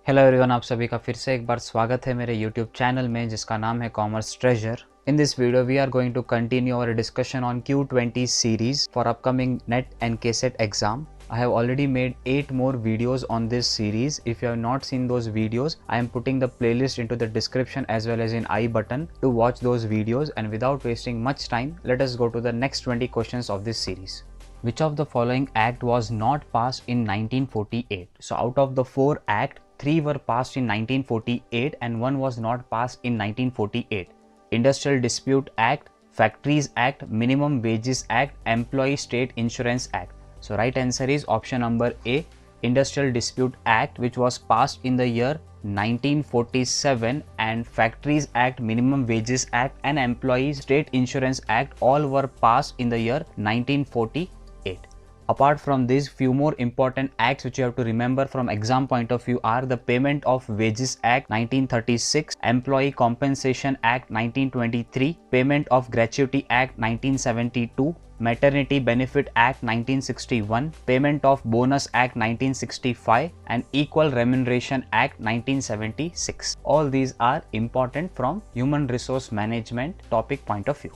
Hello everyone, आप सभी का फिर से एक बार स्वागत है मेरे यूट्यूब चैनल में जिसका नाम है commerce treasure. In this video we are going to continue our discussion on Q20 series for upcoming NET and KCET exam. I have already made 8 more videos on this series. If you have not seen those videos, I am putting the playlist into the description as well as in I button to watch those videos, and without wasting much time, let us go to the next 20 questions of this series. Which of the following act was not passed in 1948? So out of the 4 acts, 3 were passed in 1948 and 1 was not passed in 1948. Industrial Dispute Act, Factories Act, Minimum Wages Act, Employee State Insurance Act. So right answer is option number A, Industrial Dispute Act, which was passed in the year 1947, and Factories Act, Minimum Wages Act and Employee State Insurance Act all were passed in the year 1948. Apart from these, few more important acts which you have to remember from exam point of view are the Payment of Wages Act 1936, Employee Compensation Act 1923, Payment of Gratuity Act 1972, Maternity Benefit Act 1961, Payment of Bonus Act 1965 and Equal Remuneration Act 1976. All these are important from human resource management topic point of view.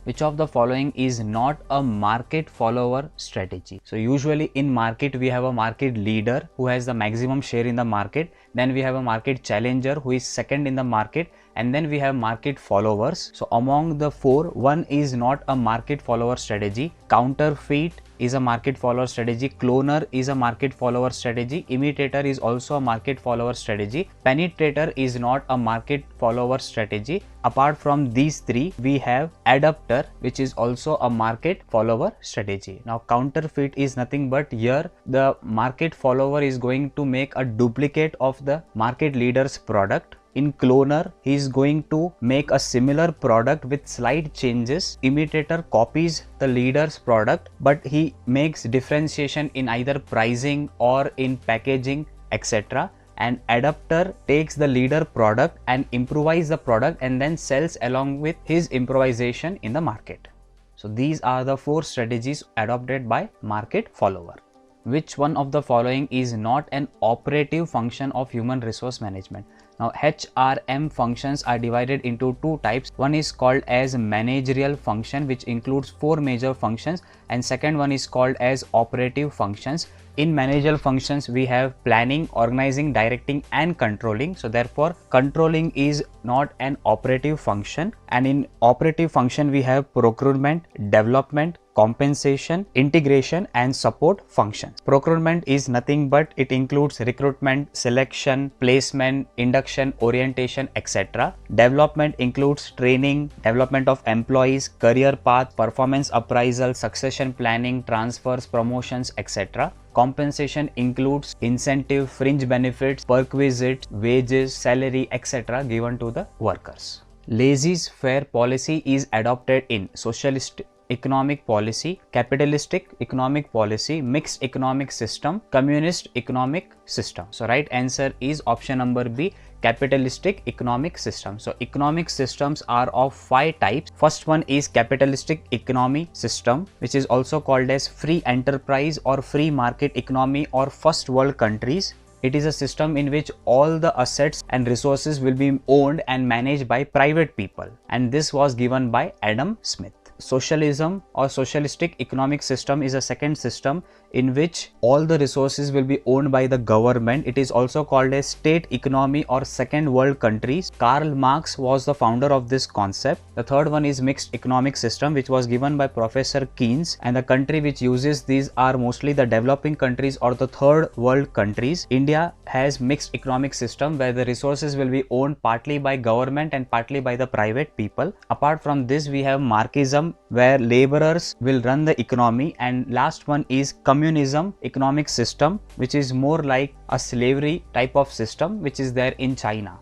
Which of the following is not a market follower strategy? So usually in market we have a market leader who has the maximum share in the market, then we have a market challenger who is second in the market, and then we have market followers. So among the 4, one is not a market follower strategy. Counterfeit is a market follower strategy, cloner is a market follower strategy, imitator is also a market follower strategy, penetrator is not a market follower strategy. Apart from these 3, we have adapter, which is also a market follower strategy. Now counterfeit is nothing but here the market follower is going to make a duplicate of the market leader's product. In cloner, he is going to make a similar product with slight changes. Imitator copies the leader's product, but he makes differentiation in either pricing or in packaging, etc. And adapter takes the leader product and improvises the product and then sells along with his improvisation in the market. So these are the 4 strategies adopted by market follower. Which one of the following is not an operative function of human resource management? Now HRM functions are divided into 2 types. One is called as managerial function, which includes 4 major functions, and second one is called as operative functions. In managerial functions we have planning, organizing, directing and controlling. So therefore controlling is not an operative function, and in operative function we have procurement, development, compensation, integration and support functions. Procurement is nothing but it includes recruitment, selection, placement, induction, orientation, etc. Development includes training, development of employees, career path, performance appraisal, succession planning, transfers, promotions, etc. Compensation includes incentive, fringe benefits, perquisites, wages, salary, etc. given to the workers. Laissez-faire policy is adopted in socialist economic policy, capitalistic economic policy, mixed economic system, communist economic system. So right answer is option number B, capitalistic economic system. So economic systems are of 5 types. First one is capitalistic economy system, which is also called as free enterprise or free market economy or first world countries. It is a system in which all the assets and resources will be owned and managed by private people, and this was given by Adam Smith. Socialism or socialistic economic system is a second system in which all the resources will be owned by the government. It is also called as state economy or second world countries. Karl Marx was the founder of this concept. The third one is mixed economic system, which was given by Professor Keynes, and the country which uses these are mostly the developing countries or the third world countries. India has mixed economic system where the resources will be owned partly by government and partly by the private people. Apart from this, we have Marxism, where laborers will run the economy, and last one is communism economic system, which is more like a slavery type of system which is there in China.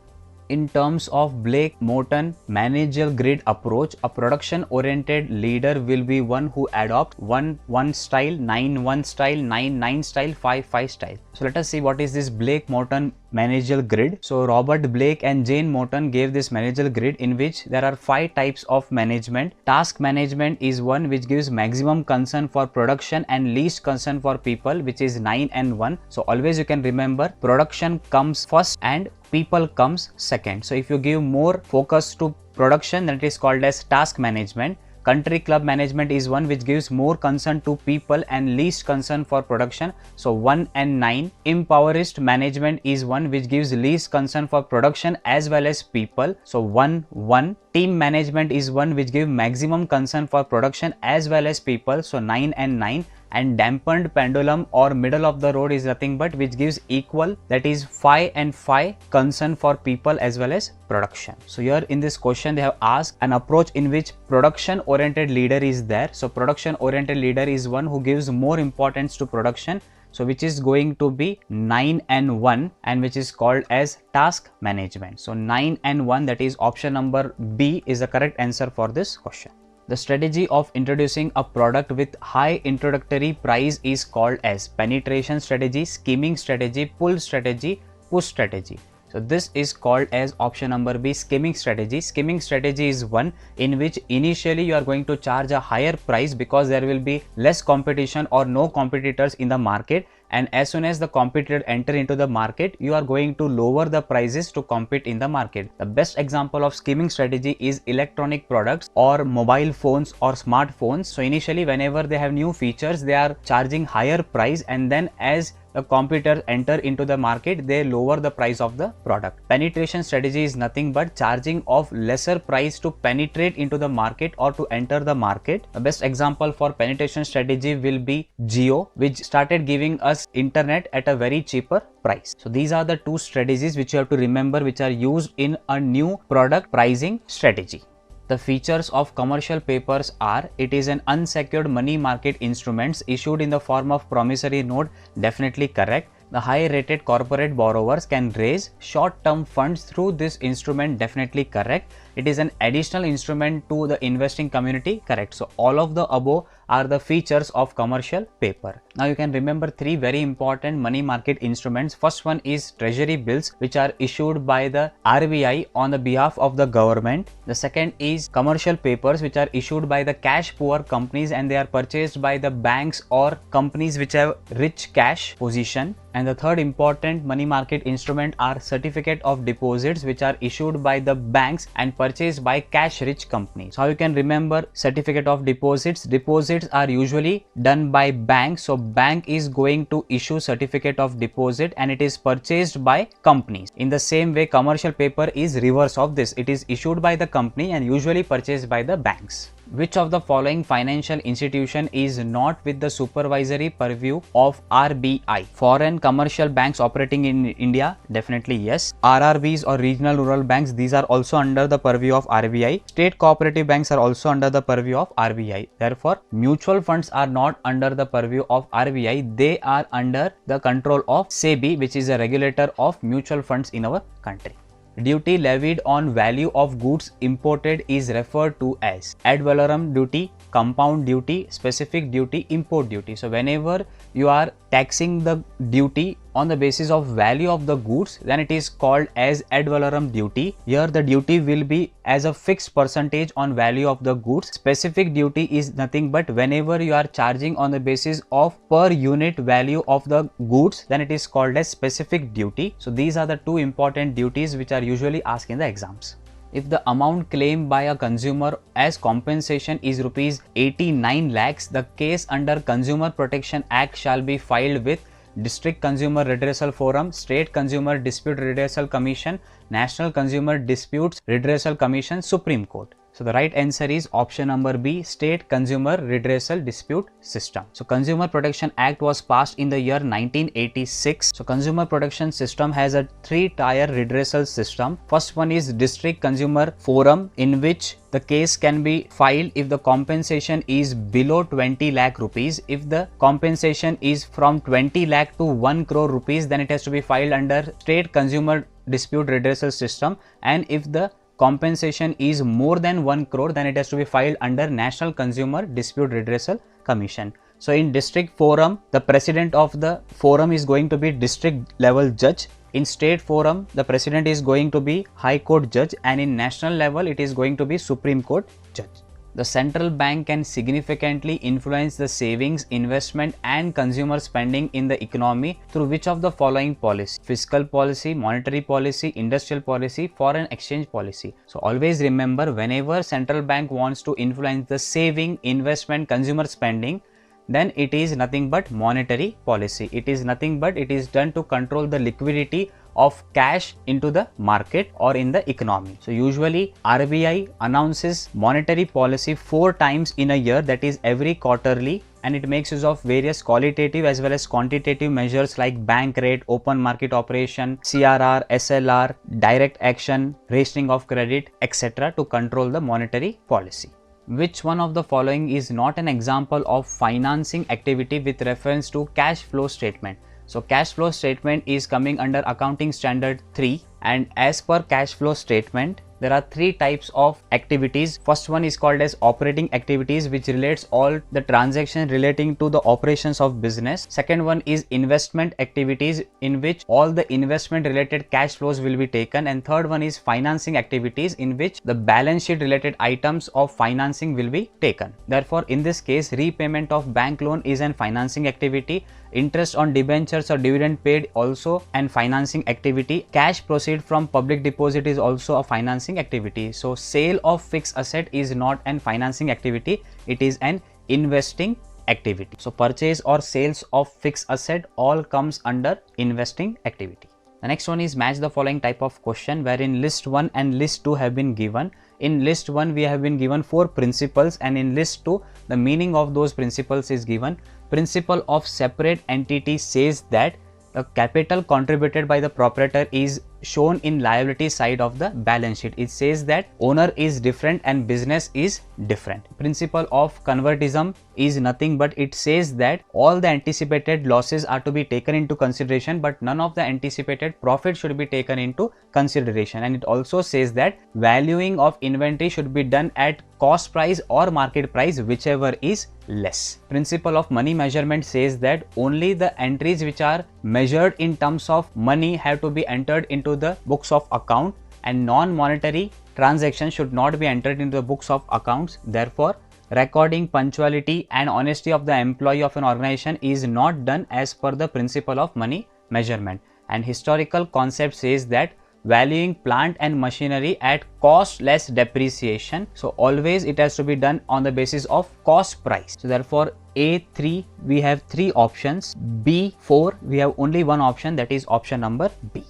In terms of Blake Morton managerial grid approach, a production-oriented leader will be one who adopts 1-1 style, 9-1 style, 9-9 style, 5-5 style. So let us see what is this Blake Morton managerial grid. So Robert Blake and Jane Morton gave this managerial grid in which there are 5 types of management. Task management is one which gives maximum concern for production and least concern for people, which is 9 and 1. So always you can remember production comes first and people comes second. So if you give more focus to production, then it is called as task management. Country club management is one which gives more concern to people and least concern for production. So 1 and 9. Impoverished management is one which gives least concern for production as well as people. So 1-1. Team management is one which gives maximum concern for production as well as people. So 9 and 9. And dampened pendulum or middle of the road is nothing but which gives equal, that is 5 and 5 concern for people as well as production. So here in this question they have asked an approach in which production oriented leader is there. So production oriented leader is one who gives more importance to production. So which is going to be 9 and 1 and which is called as task management. So 9 and 1, that is option number B is the correct answer for this question. The strategy of introducing a product with high introductory price is called as penetration strategy, skimming strategy, pull strategy, push strategy. So this is called as option number B, skimming strategy. Skimming strategy is one in which initially you are going to charge a higher price because there will be less competition or no competitors in the market, and as soon as the competitor enter into the market, you are going to lower the prices to compete in the market. The best example of skimming strategy is electronic products or mobile phones or smartphones. So initially whenever they have new features, they are charging higher price, and then as the competitors enter into the market, they lower the price of the product. Penetration strategy is nothing but charging of lesser price to penetrate into the market or to enter the market. The best example for penetration strategy will be Jio, which started giving us internet at a very cheaper price. So these are the two strategies which you have to remember, which are used in a new product pricing strategy. The features of commercial papers are: it is an unsecured money market instruments issued in the form of promissory note, definitely correct. The high rated corporate borrowers can raise short term funds through this instrument, definitely correct. It is an additional instrument to the investing community, correct. So all of the above are the features of commercial paper. Now you can remember 3 very important money market instruments. First one is treasury bills, which are issued by the RBI on the behalf of the government. The second is commercial papers, which are issued by the cash poor companies, and they are purchased by the banks or companies which have rich cash position. And the third important money market instrument are certificate of deposits, which are issued by the banks and purchased by cash rich companies. So how you can remember certificate of deposits? Deposits are usually done by banks. So bank is going to issue certificate of deposit and it is purchased by companies. In the same way, commercial paper is reverse of this. It is issued by the company and usually purchased by the banks. Which of the following financial institution is not with the supervisory purview of RBI? Foreign commercial banks operating in India, definitely yes. RRBs or regional rural banks, these are also under the purview of RBI. State cooperative banks are also under the purview of RBI. Therefore, mutual funds are not under the purview of RBI. They are under the control of SEBI, which is a regulator of mutual funds in our country. Duty levied on value of goods imported is referred to as ad valorem duty, compound duty, specific duty, import duty. So whenever you are taxing the duty on the basis of value of the goods, then it is called as ad valorem duty. Here the duty will be as a fixed percentage on value of the goods. Specific duty is nothing but whenever you are charging on the basis of per unit value of the goods, then it is called as specific duty. So these are the two important duties which are usually asked in the exams. If the amount claimed by a consumer as compensation is rupees 89 lakhs, the case under Consumer Protection Act shall be filed with District Consumer Redressal Forum, State Consumer Dispute Redressal Commission, National Consumer Disputes Redressal Commission, Supreme Court. So the right answer is option number B, State Consumer Redressal Dispute System. So Consumer Protection Act was passed in the year 1986. So Consumer Protection System has a 3-tier redressal system. First one is District Consumer Forum, in which the case can be filed if the compensation is below 20 lakh rupees. If the compensation is from 20 lakh to 1 crore rupees, then it has to be filed under State Consumer dispute redressal system, and if the compensation is more than 1 crore, then it has to be filed under National Consumer Dispute Redressal Commission. So in district forum, the president of the forum is going to be district level judge. In state forum, the president is going to be High Court judge, and in national level, it is going to be Supreme Court judge. The central bank can significantly influence the savings, investment and consumer spending in the economy through which of the following policy? Fiscal policy, monetary policy, industrial policy, foreign exchange policy. So always remember, whenever central bank wants to influence the saving, investment, consumer spending, then it is nothing but monetary policy. It is nothing but it is done to control the liquidity of cash into the market or in the economy. So usually RBI announces monetary policy 4 times in a year, that is every quarterly, and it makes use of various qualitative as well as quantitative measures like bank rate, open market operation, CRR, SLR, direct action, rationing of credit, etc. to control the monetary policy. Which one of the following is not an example of financing activity with reference to cash flow statement? So cash flow statement is coming under accounting standard 3, and as per cash flow statement, there are 3 types of activities. First one is called as operating activities, which relates all the transaction relating to the operations of business. Second one is investment activities, in which all the investment related cash flows will be taken. And third one is financing activities, in which the balance sheet related items of financing will be taken. Therefore, in this case, repayment of bank loan is an financing activity. Interest on debentures or dividend paid also an financing activity. Cash proceed from public deposit is also a financing activity. So sale of fixed asset is not an financing activity, it is an investing activity. So purchase or sales of fixed asset all comes under investing activity. The next one is match the following type of question, wherein list 1 and list 2 have been given. In list 1 we have been given 4 principles, and in list 2 the meaning of those principles is given. Principle of separate entity says that the capital contributed by the proprietor is shown in liability side of the balance sheet. It says that owner is different and business is different. Principle of convertism is nothing but it says that all the anticipated losses are to be taken into consideration, but none of the anticipated profit should be taken into consideration. And it also says that valuing of inventory should be done at cost price or market price, whichever is less. Principle of money measurement says that only the entries which are measured in terms of money have to be entered into the books of account, and non-monetary transactions should not be entered into the books of accounts. Therefore, recording punctuality and honesty of the employee of an organization is not done as per the principle of money measurement. And historical concept says that valuing plant and machinery at cost less depreciation. So always it has to be done on the basis of cost price. So therefore A3 we have 3 options, B4 we have only 1 option, that is option number B.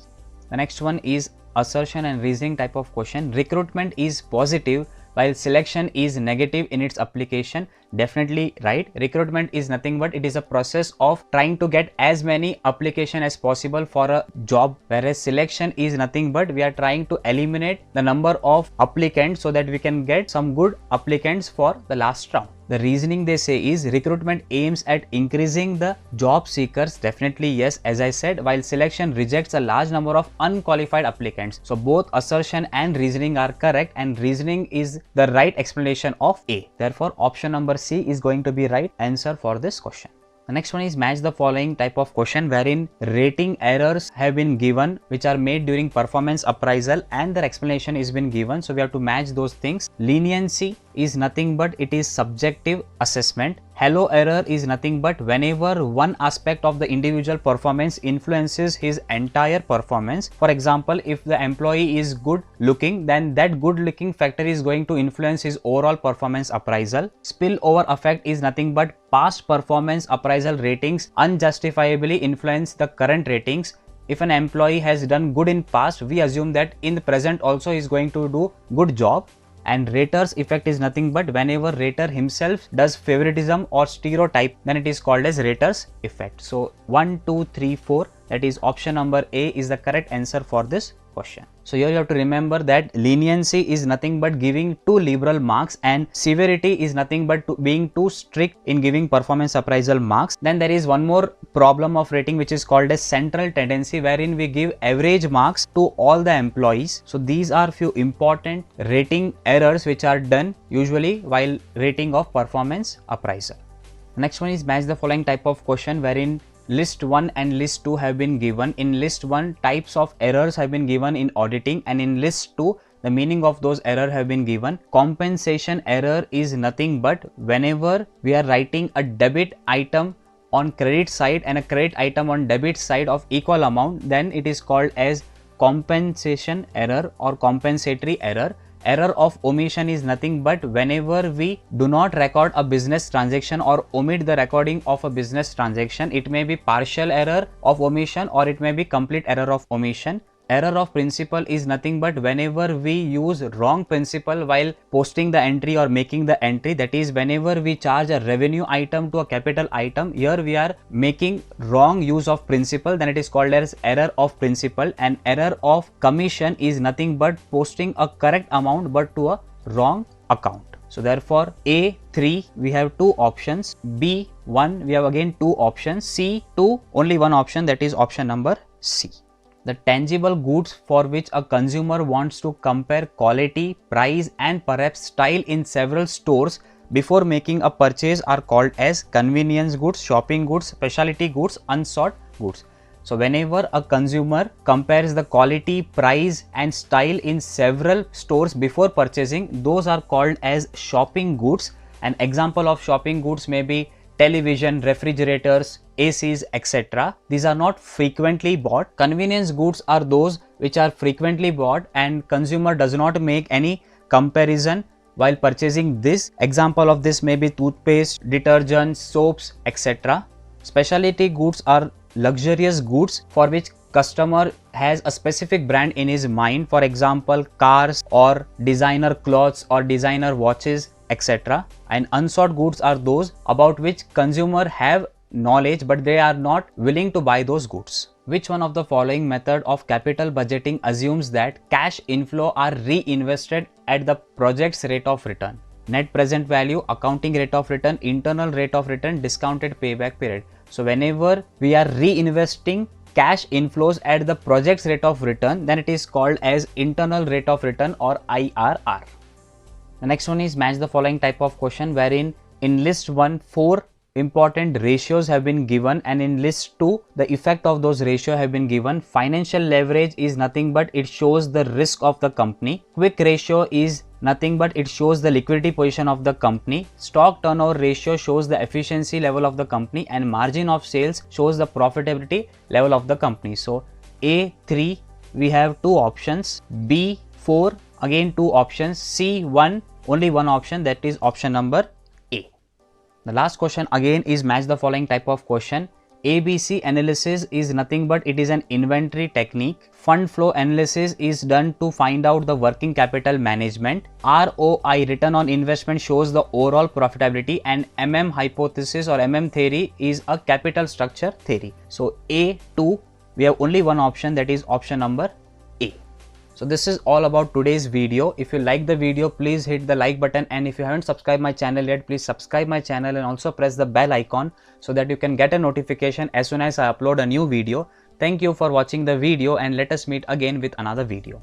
The next one is assertion and reasoning type of question. Recruitment is positive while selection is negative in its application. Definitely right. Recruitment is nothing but it is a process of trying to get as many application as possible for a job, whereas selection is nothing but we are trying to eliminate the number of applicants so that we can get some good applicants for the last round. The reasoning they say is recruitment aims at increasing the job seekers. Definitely yes, as I said, while selection rejects a large number of unqualified applicants. So both assertion and reasoning are correct, and reasoning is the right explanation of A. Therefore option number C is going to be right answer for this question. The next one is match the following type of question, wherein rating errors have been given which are made during performance appraisal and their explanation is been given. So we have to match those things. Leniency is nothing but it is subjective assessment. Halo error is nothing but whenever one aspect of the individual performance influences his entire performance. For example, if the employee is good looking, then that good looking factor is going to influence his overall performance appraisal. Spillover effect is nothing but past performance appraisal ratings unjustifiably influence the current ratings. If an employee has done good in past, we assume that in the present also he is going to do good job. And rater's effect is nothing but whenever rater himself does favoritism or stereotype, then it is called as rater's effect. So 1, 2, 3, 4, that is option number A is the correct answer for this question. So here you have to remember that leniency is nothing but giving too liberal marks and severity is nothing but being too strict in giving performance appraisal marks. Then there is one more problem of rating which is called as central tendency, wherein we give average marks to all the employees. So these are few important rating errors which are done usually while rating of performance appraisal. Next one is match the following type of question, wherein list 1 and list 2 have been given. In list 1, types of errors have been given in auditing, and in list 2, the meaning of those errors have been given. Compensation error is nothing but whenever we are writing a debit item on credit side and a credit item on debit side of equal amount, then it is called as compensation error or compensatory error. Error of omission is nothing but whenever we do not record a business transaction or omit the recording of a business transaction. It may be partial error of omission or it may be complete error of omission. Error of principle is nothing but whenever we use wrong principle while posting the entry or making the entry. That is, whenever we charge a revenue item to a capital item, here we are making wrong use of principle, then it is called as error of principle. And error of commission is nothing but posting a correct amount but to a wrong account. So therefore A3 we have 2 options, B1 we have again 2 options, C2 only 1 option, that is option number C. The tangible goods for which a consumer wants to compare quality, price and perhaps style in several stores before making a purchase are called as convenience goods, shopping goods, specialty goods, unsought goods. So whenever a consumer compares the quality, price and style in several stores before purchasing, those are called as shopping goods. An example of shopping goods may be television, refrigerators, ACs, etc. These are not frequently bought. Convenience goods are those which are frequently bought and consumer does not make any comparison while purchasing this. Example of this may be toothpaste, detergents, soaps, etc. Specialty goods are luxurious goods for which customer has a specific brand in his mind, for example cars or designer clothes or designer watches, etc. And unsought goods are those about which consumer have knowledge but they are not willing to buy those goods. Which one of the following method of capital budgeting assumes that cash inflow are reinvested at the project's rate of return? Net present value, accounting rate of return, internal rate of return, discounted payback period. So whenever we are reinvesting cash inflows at the project's rate of return, then it is called as internal rate of return or IRR. The next one is match the following type of question, wherein in list 1 4 important ratios have been given and in list 2 the effect of those ratios have been given. Financial leverage is nothing but it shows the risk of the company. Quick ratio is nothing but it shows the liquidity position of the company. Stock turnover ratio shows the efficiency level of the company and margin of sales shows the profitability level of the company. So A3 we have 2 options, B4 again 2 options, C1 only 1 option, that is option number A. The last question again is match the following type of question. ABC analysis is nothing but it is an inventory technique. Fund flow analysis is done to find out the working capital management. ROI, return on investment, shows the overall profitability, and MM hypothesis or MM theory is a capital structure theory. So A2 we have only 1 option, that is option number A. So this is all about today's video. If you like the video, please hit the like button, and if you haven't subscribed my channel yet, please subscribe my channel and also press the bell icon so that you can get a notification as soon as I upload a new video. Thank you for watching the video and let us meet again with another video.